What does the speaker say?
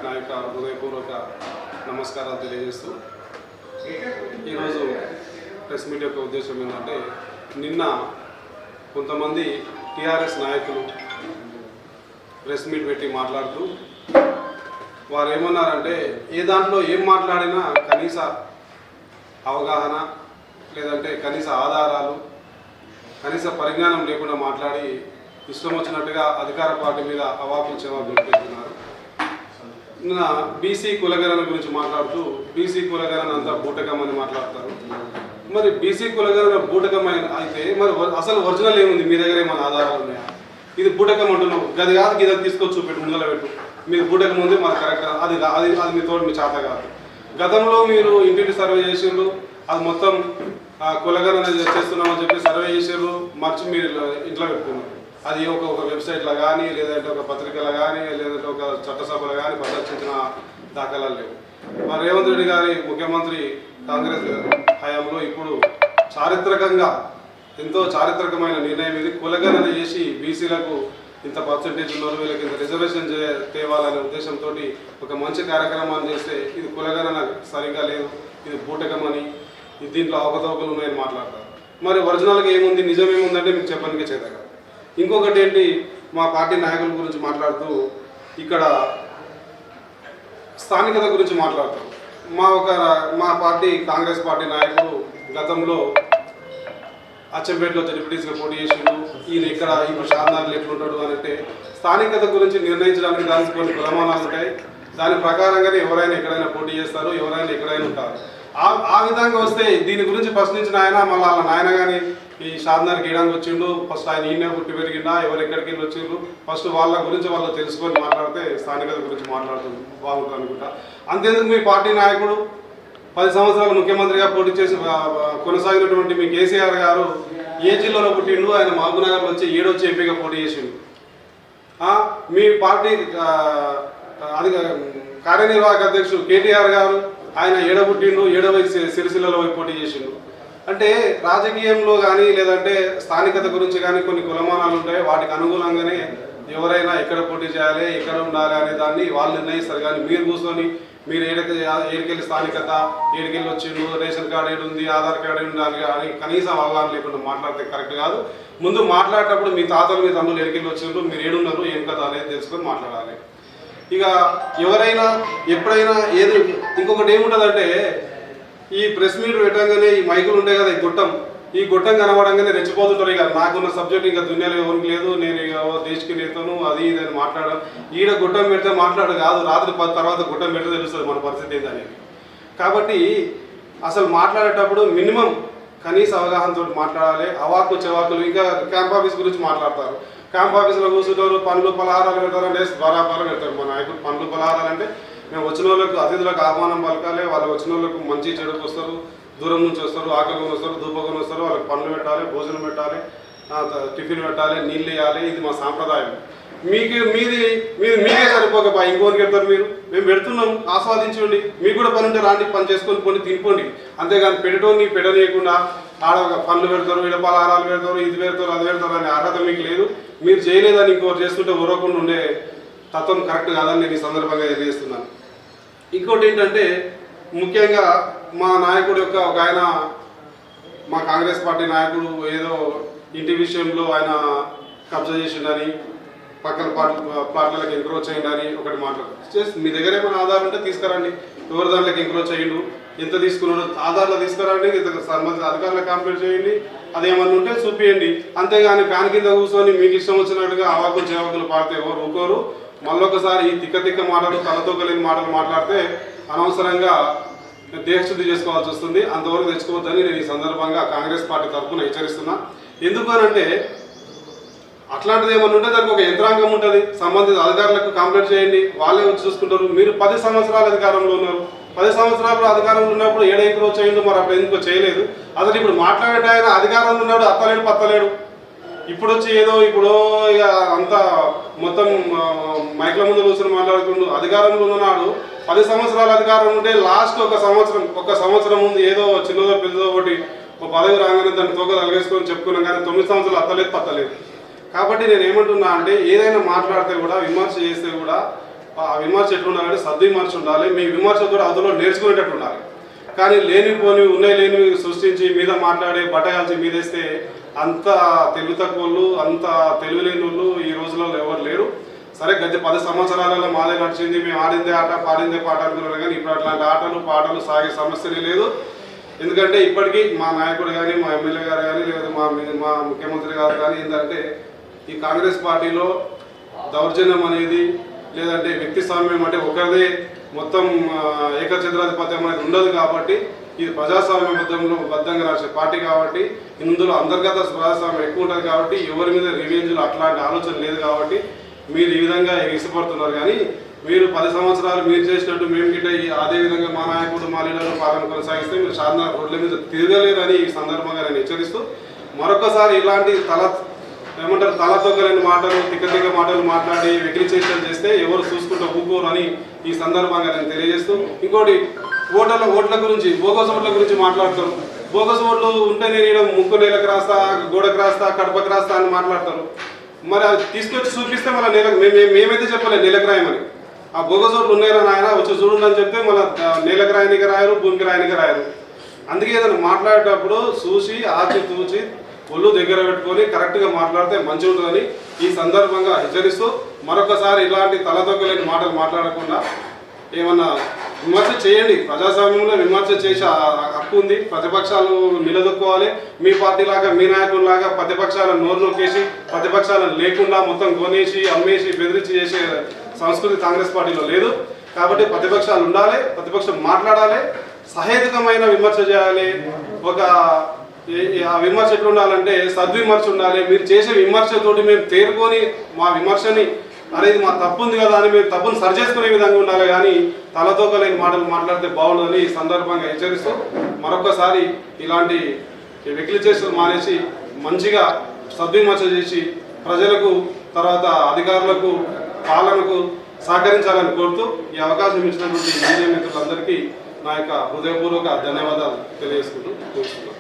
నా యొక్క హృదయపూర్వక నమస్కారాలు తెలియజేస్తూ ఈరోజు ప్రెస్ మీట్ యొక్క ఉద్దేశం ఏంటంటే, నిన్న కొంతమంది టీఆర్ఎస్ నాయకులు ప్రెస్ మీట్ పెట్టి మాట్లాడుతూ వారు ఏమన్నారంటే, ఏ దాంట్లో ఏం మాట్లాడినా కనీస అవగాహన లేదంటే కనీస ఆధారాలు కనీస పరిజ్ఞానం లేకుండా మాట్లాడి ఇష్టం వచ్చినట్టుగా అధికార పార్టీ మీద అవాకులు చెవాకులు పెడుతున్నారు. నిన్న బీసీ కులగణన గురించి మాట్లాడుతూ బీసీ కులగణన అంతా బూటకం అని మాట్లాడతారు. మరి బీసీ కులగణన బూటకమైన అయితే మరి అసలు ఒరిజినల్ ఏముంది? మీ దగ్గర ఏమైనా ఆధారాలు ఉన్నాయా? ఇది బూటకం అంటున్నావు, గది కాదు గిది తీసుకొచ్చి చూపెట్టు, ముందర పెట్టు. మీరు బూటకం ఉంది మాది కరెక్ట్, అది అది అది మీ తోడు మీ చేత కాదు. గతంలో మీరు ఇంటింటి సర్వే చేసిండ్రు, అది మొత్తం కులగణన చేస్తున్నామని చెప్పి సర్వే చేసారు, మర్చి మీరు ఇంట్లో పెట్టుకున్నారు. అది ఒక వెబ్సైట్లో కానీ లేదంటే ఒక పత్రికలో కానీ లేదంటే ఒక చట్టసభలో కానీ ప్రదర్శించిన దాఖలాలు లేవు. మరి రేవంత్ రెడ్డి గారి ముఖ్యమంత్రి కాంగ్రెస్ హయాంలో ఇప్పుడు చారిత్రకంగా ఎంతో చారిత్రకమైన నిర్ణయం ఇది. కులగణన చేసి బీసీలకు ఇంత పర్సెంటేజ్ ఉన్నారు, వీళ్ళకి ఇంత రిజర్వేషన్ తేవాలనే ఉద్దేశంతో ఒక మంచి కార్యక్రమాన్ని చేస్తే ఇది కులగణన సరిగ్గా లేదు, ఇది బూటకమని, దీంట్లో అవకతవకలు ఉన్నాయని మాట్లాడతారు. మరి ఒరిజినల్గా ఏముంది, నిజం ఏముందంటే మీకు చెప్పడానికే చేత కాదు. ఇంకొకటి ఏంటి, మా పార్టీ నాయకుల గురించి మాట్లాడుతూ ఇక్కడ స్థానికత గురించి మాట్లాడతారు. మా పార్టీ కాంగ్రెస్ పార్టీ నాయకుడు గతంలో అచ్చంపేటలో జడ్పీటీసీగా పోటీ చేసిండు. ఈయన ఇక్కడ ఇప్పుడు షాద్నగర్లో ఎట్లుంటాడు అని అంటే, స్థానికత గురించి నిర్ణయించడానికి దానికి కొన్ని ప్రమాణాలు ఉంటాయి. దాని ప్రకారంగానే ఎవరైనా ఎక్కడైనా పోటీ చేస్తారు, ఎవరైనా ఎక్కడైనా ఉంటారు. ఆ విధంగా వస్తే దీని గురించి ప్రశ్నించిన ఆయన మళ్ళీ వాళ్ళ నాయన కానీ ఈ షాద్నగర్ గీయడానికి వచ్చిండు. ఫస్ట్ ఆయన ఈయన పుట్టి పెరిగిందా, ఎవరు ఎక్కడికి వెళ్ళి వచ్చిండ్రు, ఫస్ట్ వాళ్ళ గురించి వాళ్ళు తెలుసుకొని మాట్లాడితే స్థానికత గురించి మాట్లాడుతుంది బాగుంటుంది అనుకుంటా. అంతేందుకు మీ పార్టీ నాయకుడు 10 సంవత్సరాలు ముఖ్యమంత్రిగా పోటీ చేసి కొనసాగినటువంటి మీ కేసీఆర్ గారు ఏ జిల్లాలో పుట్టిండు? ఆయన మహబూబ్నగర్లో వచ్చి 7వ ఎంపీగా పోటీ చేసిండు. మీ పార్టీ కార్యనిర్వాహక అధ్యక్షుడు కేటీఆర్ గారు ఆయన 7వ పుట్టిండు, 7వ సిరిసిల్లలో పోటీ చేసిండు. అంటే రాజకీయంలో కానీ లేదంటే స్థానికత గురించి కానీ కొన్ని కులమానాలు ఉంటాయి. వాటికి అనుగుణంగానే ఎవరైనా ఎక్కడ పోటీ చేయాలి, ఎక్కడ ఉండాలి అనే దాన్ని వాళ్ళు నిర్ణయిస్తారు. కానీ మీరు కూర్చొని మీరు ఏడికెళ్ళి స్థానికత, ఏడికెళ్ళి వచ్చిండు, రేషన్ కార్డు ఏడుంది, ఆధార్ కార్డు ఏడుంది అని కనీసం అవగాహన లేకుండా మాట్లాడితే కరెక్ట్ కాదు. ముందు మాట్లాడేటప్పుడు మీ తాతలు మీ తమ్ముళ్ళు ఏడికెళ్ళి వచ్చిండ్రు, మీరు ఏడున్నారు, ఏం కదా అనేది తెలుసుకొని మాట్లాడాలి. ఇక ఎవరైనా ఎప్పుడైనా ఏది ఇంకొకటి ఏముంటుందంటే, ఈ ప్రెస్ మీట్ పెట్టంగానే ఈ మైకులు ఉంటాయి కదా, ఈ గొట్టం కనబడంగానే రెచ్చిపోతుంటారు. ఇక నాకున్న సబ్జెక్ట్ ఇంకా దునియాలో ఎవరికి లేదు, నేను ఇక దేశకి నేతను అది ఇది అని మాట్లాడడం. ఈడ గుట్టం పెడితే మాట్లాడు కాదు, రాత్రి 10 తర్వాత గుట్టం పెడితే తెలుస్తుంది మన పరిస్థితి ఏంటనేది. కాబట్టి అసలు మాట్లాడేటప్పుడు మినిమం కనీస అవగాహనతో మాట్లాడాలి. అవాకు చెవాకులు ఇంకా క్యాంప్ ఆఫీస్ గురించి మాట్లాడతారు. క్యాంప్ ఆఫీస్లో కూర్చుంటారు, పండ్లు పలహారాలు పెడతారంటే బరాబర పెడతారు. మా నాయకులు పండ్లు పలహారాలు అంటే మేము వచ్చిన వాళ్ళకు అతిథులకు ఆహ్వానం పలకాలి, వాళ్ళు వచ్చిన వాళ్ళకు మంచి చెడుకు వస్తారు, దూరం నుంచి వస్తారు, ఆకలికొని వస్తారు, దూపకొని వస్తారు, వాళ్ళకి పండ్లు పెట్టాలి, భోజనం పెట్టాలి, టిఫిన్ పెట్టాలి, నీళ్ళు వేయాలి. ఇది మా సాంప్రదాయం. మీకే సరిపోక ఇంకోరికి పెడతారు. మేము పెడుతున్నాం, ఆస్వాదించండి. మీకు కూడా పని ఉంటే రాండి, పని చేసుకొని పోండి, తినిపోండి. అంతేగాని పెట్టడం పెడనీయకుండా ఆడ పండ్లు పెడతారు, ఈడ పలహారాలు పెడతారు, ఇది పెడతారు, అది పెడతారు అనే అర్హత మీకు లేదు. మీరు చేయలేదని ఇంకోటి చేస్తుంటే ఊరకుండా ఉండే తత్వం కరెక్ట్ కాదని నేను ఈ సందర్భంగా తెలియజేస్తున్నాను. ఇంకోటి ఏంటంటే, ముఖ్యంగా మా నాయకుడు యొక్క ఒక ఆయన, మా కాంగ్రెస్ పార్టీ నాయకుడు ఏదో ఇంటి విషయంలో ఆయన కబ్జా చేసిండని, పక్కన పార్టీలకు ఎంక్రోచ్ అయ్యిందని ఒకటి మాట్లాడు. మీ దగ్గర ఏమైనా ఆధారం ఉంటే తీసుకురండి, ఎవరి దాంట్లోకి ఎంక్రోచ్ అయ్యిండు, ఎంత తీసుకున్నాడు ఆధారాలు తీసుకురండి, సంబంధిత అధికారులకు కంప్లైంట్ చేయండి, అదేమన్నా ఉంటే చూపియండి. అంతేగాని ఫ్యాన్ కింద కూర్చొని మీకు ఇష్టం వచ్చినట్టుగా అవాకులు చెవాకులు పాడితే ఎవరు ఊకోరు. మళ్ళొకసారి ఈ తిక్క మాటలు, తలతో కలిగిన మాటలు మాట్లాడితే అనవసరంగా దేశశుద్ధి చేసుకోవాల్సి వస్తుంది. అంతవరకు తెచ్చుకోవద్దని నేను ఈ సందర్భంగా కాంగ్రెస్ పార్టీ తరఫున హెచ్చరిస్తున్నా. ఎందుకు అనంటే, అట్లాంటిది ఏమన్నా ఉంటే దానికి ఒక యంత్రాంగం ఉంటుంది, సంబంధిత అధికారులకు కంప్లైంట్ చేయండి, వాళ్ళే వచ్చి చూసుకుంటారు. మీరు 10 సంవత్సరాలు అధికారంలో ఉన్నారు, 10 సంవత్సరాలు అధికారంలో ఉన్నప్పుడు 7 ఎంక్రోచ్ అయ్యిందో మరి అప్పుడు ఎందుకో చేయలేదు. అసలు ఇప్పుడు మాట్లాడే ఆయన అధికారంలో ఉన్నాడు, అత్తలేడు పత్తలేడు. ఇప్పుడు వచ్చి ఏదో ఇప్పుడు ఇక అంతా మొత్తం మైక్ల ముందు కూర్చొని మాట్లాడుకుంటూ అధికారంలో ఉన్నాడు. 10 సంవత్సరాల అధికారం ఉంటే లాస్ట్ ఒక సంవత్సరం ముందు ఏదో చిన్నదో పెద్దదో ఒకటి ఒక పదవి రాగానే దాన్ని తోక తలగేసుకొని చెప్పుకున్నాం. కానీ 9 సంవత్సరాలు అత్తలేదు పత్తలేదు. కాబట్టి నేను ఏమంటున్నా అంటే, ఏదైనా మాట్లాడితే కూడా, విమర్శ చేస్తే కూడా ఆ విమర్శ ఎట్లుండాలంటే సద్విమర్శ ఉండాలి. మీ విమర్శ కూడా అందులో నేర్చుకునేటట్టు ఉండాలి. కానీ లేనిపోని లేనివి సృష్టించి మీద మాట్లాడే బట్టగాల్చి మీదేస్తే అంత తెలివి తక్కువలు, అంత తెలివిలేని వాళ్ళు ఈ రోజులలో ఎవరు లేరు. సరే గత 10 సంవత్సరాలలో మాదే నడిచింది, మేము ఆడిందే ఆట పాడిందే పాట అనుకున్నాను. కానీ ఇప్పుడు అట్లాంటి ఆటలు పాటలు సాగే సమస్యనే లేదు. ఎందుకంటే ఇప్పటికీ మా నాయకుడు కానీ, మా ఎమ్మెల్యే గారు కానీ, లేదా మా ముఖ్యమంత్రి గారు కానీ ఏంటంటే ఈ కాంగ్రెస్ పార్టీలో దౌర్జన్యం అనేది, లేదంటే వ్యక్తి స్వామ్యం అంటే ఒకరిదే మొత్తం ఏకఛత్రాధిపత్యం అనేది ఉండదు. కాబట్టి ఇది బద్ధంగా రాసే పార్టీ కాబట్టి ఇందులో అంతర్గత ప్రజాస్వామ్యం ఎక్కువ ఉంటుంది. కాబట్టి ఎవరి మీద రివెంజ్లు అట్లాంటి ఆలోచన లేదు. కాబట్టి మీరు ఈ విధంగా ఇష్టపడుతున్నారు. కానీ మీరు 10 సంవత్సరాలు మీరు చేసినట్టు మేము గిట్ట అదే విధంగా మా నాయకుడు మా లీడర్లు పాలన కొనసాగిస్తే మీరు చార్మినార్ రోడ్ల మీద తిరగలేదని ఈ సందర్భంగా నేను హెచ్చరిస్తూ మరొకసారి ఇలాంటి తలతొక్కలేని మాటలు, తిక్క మాటలు మాట్లాడి వెకిలిచేష్టలు చేస్తే ఎవరు చూసుకుంటూ ఊరుకోరు అని ఈ సందర్భంగా నేను తెలియజేస్తూ, ఇంకోటి ఓట్ల గురించి, బోగస్ ఓట్ల గురించి మాట్లాడతారు. బోగస్ ఓట్లు ఉంటే నేను ముక్కు నేలకు రాస్తా, గోడకు రాస్తా, కడపకు రాస్తా అని మాట్లాడతారు. మరి అది తీసుకొచ్చి చూపిస్తే మళ్ళీ మేమైతే చెప్పలేదు నేలకు రాయమని. ఆ బోగస్ ఓట్లు ఉన్నాయా నాయన వచ్చి చూడండి అని చెప్తే మళ్ళీ నేలకు రాయనికి రాయరు, భూమికి రాయనికి రాయరు. అందుకే ఏదైనా మాట్లాడేటప్పుడు చూసి ఆచితూచి ఒళ్ళు దగ్గర పెట్టుకొని కరెక్ట్గా మాట్లాడితే మంచిగా ఉంటుందని ఈ సందర్భంగా హెచ్చరిస్తూ మరొకసారి ఇలాంటి తలదొక్కలేని మాటలు మాట్లాడకుండా ఏమన్నా విమర్శ చేయండి. ప్రజాస్వామ్యంలో విమర్శ చేసే హక్కు ఉంది. ప్రతిపక్షాలు నిలదొక్కోవాలి. మీ పార్టీ లాగా, మీ నాయకుల్లాగా ప్రతిపక్షాలను నోరు నొక్కేసి ప్రతిపక్షాలను లేకుండా మొత్తం కొనేసి అమ్మేసి బెదిరించి చేసే సంస్కృతి కాంగ్రెస్ పార్టీలో లేదు. కాబట్టి ప్రతిపక్షాలు ఉండాలి, ప్రతిపక్షం మాట్లాడాలి, సహేతుకమైన విమర్శ చేయాలి. ఆ విమర్శ ఎట్లా ఉండాలంటే సద్విమర్శ ఉండాలి. మీరు చేసే విమర్శతోటి మేము తేరుకొని మా విమర్శని అనేది మా తప్పు ఉంది కదా అని మేము తప్పును సరి చేసుకునే విధంగా ఉండాలి. కానీ తలతోకలేని మాటలు మాట్లాడితే బాగుండదని ఈ సందర్భంగా హెచ్చరిస్తూ మరొకసారి ఇలాంటి వెకిలి చేస్తూ మానేసి మంచిగా సద్విమర్శ చేసి ప్రజలకు, తర్వాత అధికారులకు, పాలనకు సహకరించాలని కోరుతూ ఈ అవకాశం ఇచ్చినటువంటి మీడియా మిత్రులందరికీ నా యొక్క హృదయపూర్వక ధన్యవాదాలు తెలియజేసుకుంటూ చూస్తున్నాను.